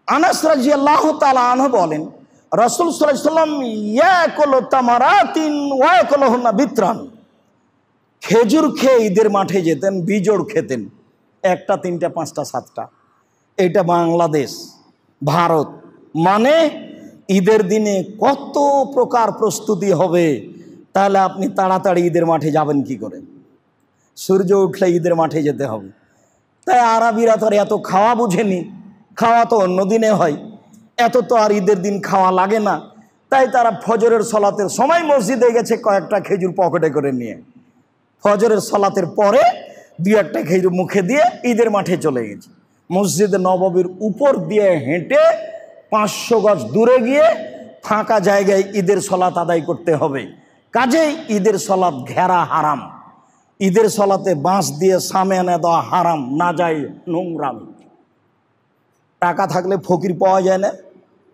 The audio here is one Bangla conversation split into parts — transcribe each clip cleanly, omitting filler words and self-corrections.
আনাস রাদিয়াল্লাহু তাআলা আনহু বলেন, রাসূল সাল্লাল্লাহু আলাইহি ওয়াসাল্লাম ইয়াকুলু তামারাতিন ওয়া ইয়াকুলুহুন্না বিতরান, খেজুর খেয়ে ঈদের মাঠে যেতেন, বিজোড় খেতেন, 1টা 3টা 5টা 7টা। এটা বাংলাদেশ, ভারত, মানে ঈদের দিনে কত প্রকার প্রস্তুতি হবে, তাহলে আপনি তাড়াতাড়ি ঈদের মাঠে যাবেন কি করে? সূর্য উঠলে ঈদের মাঠে যেতে হবে। তাই আরবিরা তো আর এত খাওয়া বুঝেনি, খাওয়া তো অন্য দিনে হয়, এত তো আর ঈদের দিন খাওয়া লাগে না। তাই তারা ফজরের সলাতের সময় মসজিদে গেছে কয়েকটা খেজুর পকেটে করে নিয়ে, ফজরের সলাতের পরে 2-1টা খেজুর মুখে দিয়ে ঈদের মাঠে চলে গেছে। মসজিদে নববীর উপর দিয়ে হেঁটে 500 গজ দূরে গিয়ে ফাঁকা জায়গায় ঈদের সলাত আদায় করতে হবে। কাজেই ঈদের সলাত ঘেরা হারাম, ঈদের সলাতে বাঁশ দিয়ে সামিয়ানা দেওয়া হারাম, না যায় নোংরামি। টাকা থাকলে ফকির পাওয়া যায় না,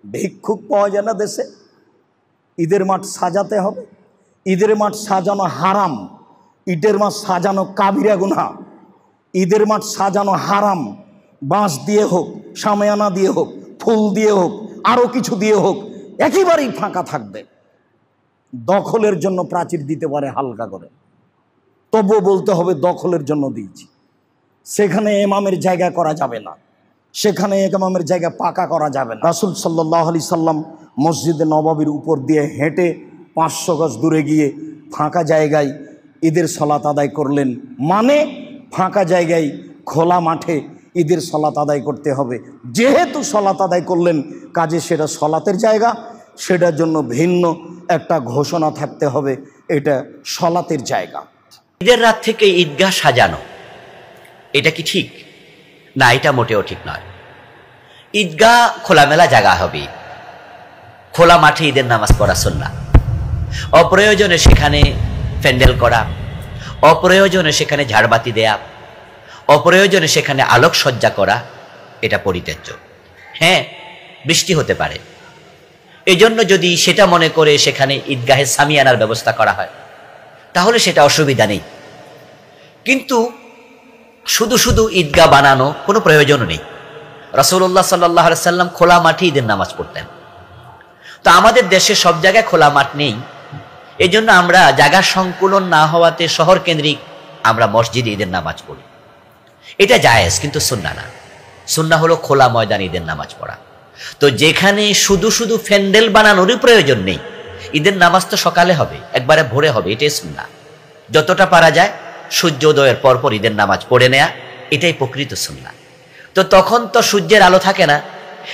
ভিক্ষুক পাওয়া যায় না দেশে। ঈদের মাঠ সাজাতে হবে, ঈদের মাঠ সাজানো হারাম, ইটের মাঠ সাজানো কাবিরা গুনাহ, ঈদের মাঠ সাজানো হারাম। বাঁশ দিয়ে হোক, সামিয়ানা দিয়ে হোক, ফুল দিয়ে হোক, আরও কিছু দিয়ে হোক, একেবারেই ফাঁকা থাকবে। দখলের জন্য প্রাচীর দিতে পারে হালকা করে, তবুও বলতে হবে দখলের জন্য দিয়েছি। সেখানে ইমামের জায়গা করা যাবে না, সেখানে ইমামের জায়গা পাকা করা যাবে না। রাসূল সাল্লাল্লাহু আলাইহি সাল্লাম মসজিদে নববীর উপর দিয়ে হেঁটে 500 গজ দূরে গিয়ে ফাঁকা জায়গায় ঈদের সলাত আদায় করলেন। মানে ফাঁকা জায়গায় খোলা মাঠে ঈদের সলাত আদায় করতে হবে। যেহেতু সলাত আদায় করলেন, কাজে সেটা সলাতের জায়গা, সেটার জন্য ভিন্ন একটা ঘোষণা থাকতে হবে, এটা সলাতের জায়গা। ঈদের রাত থেকে ঈদগাহ সাজানো, এটা কি ঠিক? না, এটা মোটেও ঠিক নয়। ঈদগাহ খোলামেলা জায়গা হবে, খোলা মাঠে ঈদের নামাজ পড়া সুন্নাহ। অপ্রয়োজনে সেখানে প্যান্ডেল করা, অপ্রয়োজনে সেখানে ঝাড়বাতি দেয়া, অপ্রয়োজনে সেখানে আলোকসজ্জা করা, এটা পরিত্যাজ্য। হ্যাঁ, বৃষ্টি হতে পারে, এজন্য যদি সেটা মনে করে সেখানে ঈদগাহে সামিয়ানার ব্যবস্থা করা হয় তাহলে সেটা অসুবিধা নেই। কিন্তু শুধু শুধু ঈদগাহ বানানো কোনো প্রয়োজন নেই। রাসূলুল্লাহ সাল্লাল্লাহু আলাইহি সাল্লাম খোলা মাঠে ঈদের নামাজ পড়তেন। তো আমাদের দেশে সব জায়গায় খোলা মাঠ নেই, এজন্য আমরা জায়গা সংকুলন না হওয়াতে শহর কেন্দ্রিক আমরা মসজিদে ঈদের নামাজ পড়ি। এটা জায়েজ, কিন্তু সুন্নাহ না। সুন্নাহ হলো খোলা ময়দানে ঈদের নামাজ পড়া। তো যেখানে শুধু শুধু প্যান্ডেল বানানোরই প্রয়োজন নেই, ঈদের নামাজ তো সকালে হবে, একবারে ভোরে হবে, এটাই সুন্নাহ। যতটা পারা যায় সূর্যোদয়ের পরপর ঈদের নামাজ পড়ে নেয়া, এটাই প্রকৃত সুন্নাহ। তো তখন তো সূর্যের আলো থাকে না,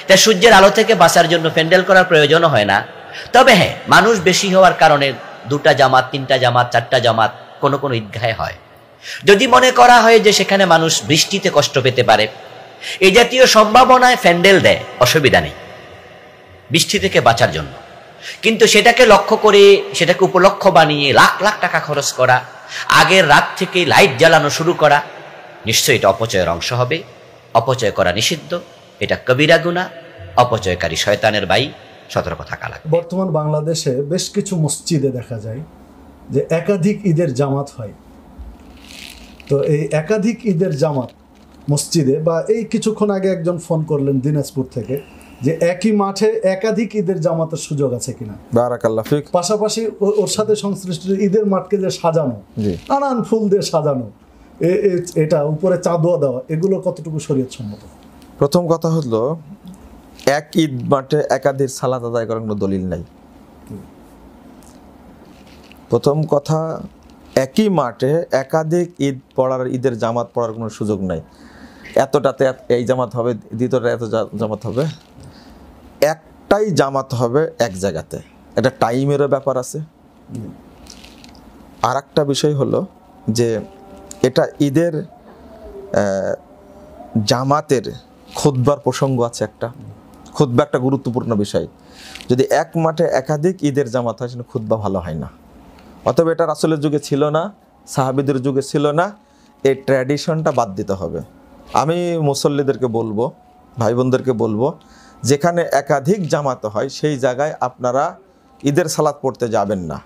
তাই সূর্যের আলো থেকে বাঁচার জন্য প্যান্ডেল করার প্রয়োজনও হয় না। তবে হ্যাঁ, মানুষ বেশি হওয়ার কারণে 2টা জামাত, 3টা জামাত, 4টা জামাত কোনো কোনো ঈদগাহে হয়। যদি মনে করা হয় যে সেখানে মানুষ বৃষ্টিতে কষ্ট পেতে পারে, এই জাতীয় সম্ভাবনায় প্যান্ডেল দেয়, অসুবিধা নেই বৃষ্টি থেকে বাঁচার জন্য। কিন্তু সেটাকে লক্ষ্য করে, সেটাকে উপলক্ষ বানিয়ে লাখ লাখ টাকা খরচ করা, আগের রাত থেকে লাইট জ্বালানো শুরু করা, নিশ্চয়ই এটা অপচয়ের অংশ হবে। অপচয় করা নিষিদ্ধ, এটা কবিরা গুনাহ, অপচয়কারী শয়তানের ভাই, সতর্ক থাকা লাগবে। বর্তমান বাংলাদেশে বেশ কিছু মসজিদে দেখা যায় যে একাধিক ঈদের জামাত হয়। তো এই একাধিক ঈদের জামাত মসজিদে, বা এই কিছুক্ষণ আগে একজন ফোন করলেন দিনাজপুর থেকে, যে একই মাঠে একাধিক ঈদের জামাতের সুযোগ আছে কিনা। বারাকাল্লাহ ফিক। পাশাপাশি ওর সাথে সংশ্লিষ্ট ঈদের মাঠকে যে সাজানো, নানান ফুল দিয়ে সাজানো, এটা উপরে চাঁদোয়া দেওয়া, এগুলো কতটুকু শরীয়ত সম্মত? প্রথম কথা হলো, এক ঈদ মাঠে একাধিক সালাত আদায় করার কোনো দলিল নাই। প্রথম কথা, একই মাঠে একাধিক ঈদ পড়ার, ঈদের জামাত পড়ার কোনো সুযোগ নাই। এতটাতে এই জামাত হবে, দ্বিতীয়টা এত জামাত হবে, একটাই জামাত হবে এক জায়গাতে। এটা টাইমেরও ব্যাপার আছে। আর একটা বিষয় হলো যে এটা ঈদের জামাতের খুতবার প্রসঙ্গ আছে। খুতবা একটা গুরুত্বপূর্ণ বিষয়। যদি এক মাঠে একাধিক ঈদের জামাত হয়, সেটা খুতবা ভালো হয় না। অতএব এটা রাসূলের যুগে ছিল না, সাহাবীদের যুগে ছিল না। এই ট্র্যাডিশনটা বাদ দিতে হবে। আমি মুসল্লিদেরকে বলবো, ভাই বোনদেরকে বলবো, যেখানে একাধিক জামাত হয় সেই জায়গায় আপনারা ঈদের সালাত পড়তে যাবেন না,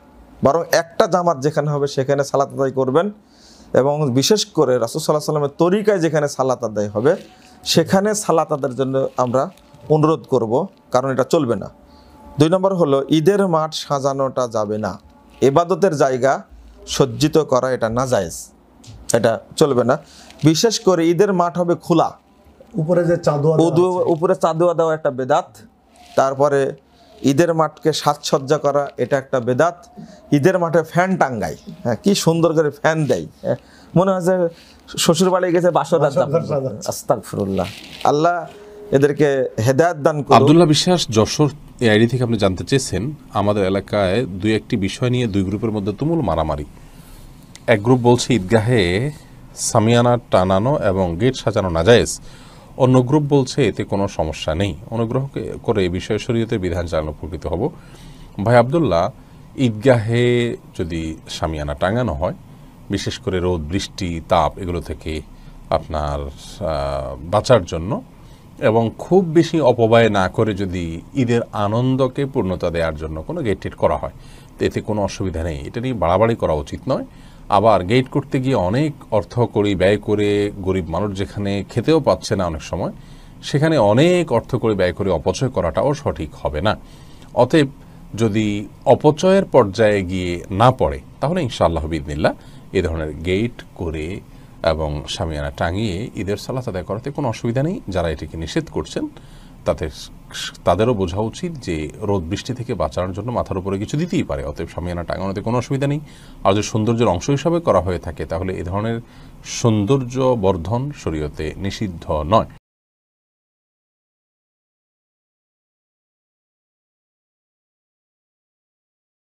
বরং একটা জামাত যেখানে হবে সেখানে সালাত আদায় করবেন। এবং বিশেষ করে রাসূল সাল্লাল্লাহু আলাইহি ওয়াসাল্লামের তরিকায় যেখানে সালাত আদায় হবে সেখানে সালাত আদায়ের জন্য আমরা অনুরোধ করব, কারণ এটা চলবে না। 2 নম্বর হলো ঈদের মাঠ সাজানোটা যাবে না, ইবাদতের জায়গা সজ্জিত করা এটা নাজায়েজ, এটা চলবে না। বিশেষ করে ঈদের মাঠ হবে খোলা, উপরে যে চাঁদোয়া উপরে চাঁদোয়া দেওয়া একটা বেদাত। তারপরে ঈদের মাঠকে সাজসজ্জা করা এটা একটা বেদাত। ঈদের মাঠে ফ্যান টাঙ্গায়, হ্যাঁ কি সুন্দর করে ফ্যান দেয়, মনে হয় যে শ্বশুর বাড়ি গেছে বাসর। আস্তাগফিরুল্লাহ, আল্লাহ এদেরকে হেদায়েত দান করুন। আব্দুল্লাহ বিশ্বাস যশোর এই আইডি থেকে আপনি জানতে চেয়েছেন, আমাদের এলাকায় 2-1টি বিষয় নিয়ে 2 গ্রুপের মধ্যে তুমুল মারামারি। এক গ্রুপ বলছে ঈদগাহে সামিয়ানা টানানো এবং গেট সাজানো নাজায়েজ, অন্য গ্রুপ বলছে এতে কোনো সমস্যা নেই। অনুগ্রহ করে এই বিষয়ে শরীয়তের বিধান জানানো উপকৃত হব। ভাই আব্দুল্লাহ, ঈদগাহে যদি সামিয়ানা টাঙানো হয়, বিশেষ করে রোদ বৃষ্টি তাপ এগুলো থেকে আপনার বাঁচার জন্য, এবং খুব বেশি অপব্যয় না করে যদি ঈদের আনন্দকে পূর্ণতা দেওয়ার জন্য কোনো গেট টেট করা হয়, তো এতে কোনো অসুবিধা নেই। এটা নিয়ে বাড়াবাড়ি করা উচিত নয়। আবার গেট করতে গিয়ে অনেক অর্থ করি ব্যয় করে, গরিব মানুষ যেখানে খেতেও পাচ্ছে না অনেক সময়, সেখানে অনেক অর্থ করে ব্যয় করে অপচয় করাটাও সঠিক হবে না। অতএব যদি অপচয়ের পর্যায়ে গিয়ে না পড়ে, তাহলে ইনশাআল্লাহ বিইذনিল্লাহ এ ধরনের গেট করে এবং শামিয়ানা টাঙিয়ে ঈদের সালাত আদায় করাতে কোনো অসুবিধা নেই। যারা এটিকে নিষেধ করছেন তাদেরও বোঝা উচিত যে রোদ বৃষ্টি থেকে বাঁচানোর জন্য মাথার উপরে কিছু দিতেই পারে, অতএব শামিয়ানা টাঙানোতে কোনো অসুবিধা নেই। আর যদি সৌন্দর্যের অংশ হিসাবে করা হয়ে থাকে, তাহলে এ ধরনের সৌন্দর্য বর্ধন শরীয়তে নিষিদ্ধ নয়।